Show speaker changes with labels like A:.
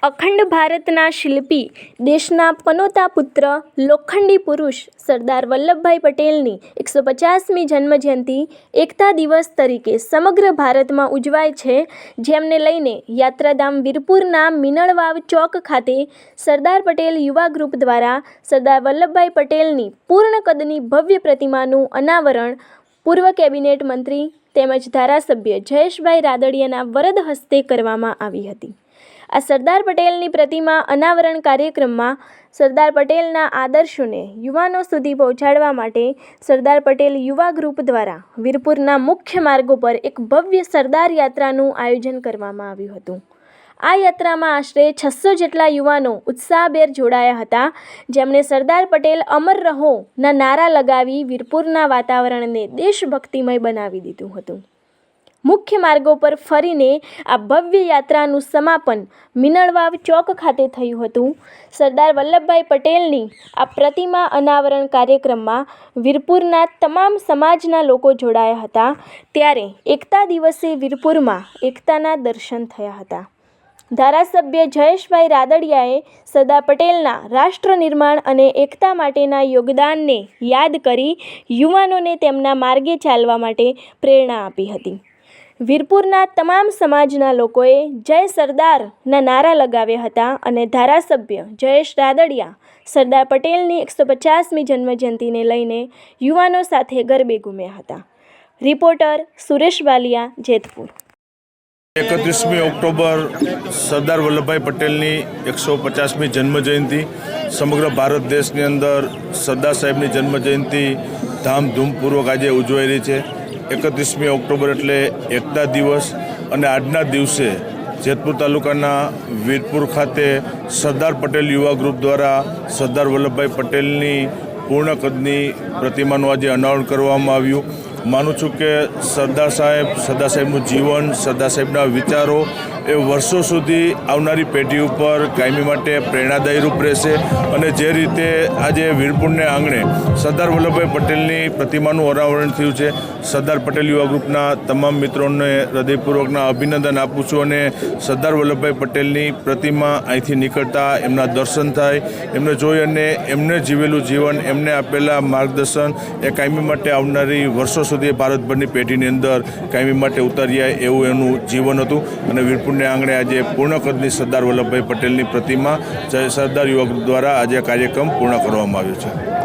A: અખંડ ભારતના શિલ્પી, દેશના પનોતા પુત્ર, લોખંડી પુરુષ સરદાર વલ્લભભાઈ પટેલની 150મી જન્મજયંતિ એકતા દિવસ તરીકે સમગ્ર ભારતમાં ઉજવાય છે, જેમને લઈને યાત્રાધામ વીરપુરના મિનળવાવ ચોક ખાતે સરદાર પટેલ યુવા ગ્રુપ દ્વારા સરદાર વલ્લભભાઈ પટેલની પૂર્ણ કદની ભવ્ય પ્રતિમાનું અનાવરણ પૂર્વ કેબિનેટ મંત્રી તેમજ ધારાસભ્ય જયેશભાઈ રાદડિયાના વરદ હસ્તે કરવામાં આવી હતી। આ સરદાર પટેલની પ્રતિમા અનાવરણ કાર્યક્રમમાં સરદાર પટેલના આદર્શોને યુવાનો સુધી પહોંચાડવા માટે સરદાર પટેલ યુવા ગ્રુપ દ્વારા વીરપુરના મુખ્ય માર્ગો પર એક ભવ્ય સરદાર યાત્રાનું આયોજન કરવામાં આવ્યું હતું। આ યાત્રામાં આશરે 600 જેટલા યુવાનો ઉત્સાહભેર જોડાયા હતા, જેમણે સરદાર પટેલ અમર રહોના નારા લગાવી વીરપુરના વાતાવરણને દેશભક્તિમય બનાવી દીધું હતું। મુખ્ય માર્ગો પર ફરીને આ ભવ્ય યાત્રાનું સમાપન મિનળવાવ ચોક ખાતે થયું હતું। સરદાર વલ્લભભાઈ પટેલની આ પ્રતિમા અનાવરણ કાર્યક્રમમાં વીરપુરના તમામ સમાજના લોકો જોડાયા હતા। ત્યારે એકતા દિવસે વીરપુરમાં એકતાના દર્શન થયા હતા। ધારાસભ્ય જયેશભાઈ રાદડિયાએ સરદાર પટેલના રાષ્ટ્ર નિર્માણ અને એકતા માટેના યોગદાનને યાદ કરી યુવાનોને તેમના માર્ગે ચાલવા માટે પ્રેરણા આપી હતી। વીરપુરના તમામ સમાજના લોકોએ જય સરદારના નારા લગાવ્યા હતા અને ધારાસભ્ય જયેશ રાદડિયા સરદાર પટેલની 150મી જન્મજયંતિને લઈને યુવાનો સાથે ગરબે ઘૂમ્યા હતા। રિપોર્ટર સુરેશ વાલિયા, જેતપુર।
B: 31મી ઓક્ટોબર સરદાર વલ્લભભાઈ પટેલની 150મી જન્મજયંતિ સમગ્ર ભારત દેશની અંદર સરદાર સાહેબની જન્મજયંતિ ધામધૂમપૂર્વક આજે ઉજવાઈ રહી છે। 31મી ઓક્ટોબર એટલે એકતા દિવસ અને આજના દિવસે જેતપુર તાલુકાના વીરપુર ખાતે સરદાર પટેલ યુવા ગ્રુપ દ્વારા સરદાર વલ્લભભાઈ પટેલની પૂર્ણ કદની પ્રતિમાનું આજે અનાવરણ કરવામાં આવ્યું। માનું છું કે સરદાર સાહેબનું જીવન, સરદાર સાહેબના વિચારો એ વર્ષો સુધી આવનારી પેઢી ઉપર કાયમી માટે પ્રેરણાદાયી રૂપ રહેશે અને જે રીતે આજે વીરપુરને આંગણે સરદાર વલ્લભભાઈ પટેલની પ્રતિમાનું અનાવરણ થયું છે, સરદાર પટેલ યુવા ગ્રુપના તમામ મિત્રોને હૃદયપૂર્વકના અભિનંદન આપું છું અને સરદાર વલ્લભભાઈ પટેલની પ્રતિમા અહીંથી નીકળતા એમના દર્શન થાય, એમને જોઈ અને એમને જીવેલું જીવન, એમને આપેલા માર્ગદર્શન એ કાયમી માટે આવનારી વર્ષો સુધી ભારતભરની પેઢીની અંદર કાયમી માટે ઉતારી જાય એવું એનું જીવન હતું અને વીરપુરને આંગણે આજે પૂર્ણ કદની સરદાર વલ્લભભાઈ પટેલની પ્રતિમા સરદાર યુવા ગ્રુપ દ્વારા આજે કાર્યક્રમ પૂર્ણ કરવામાં આવ્યો છે।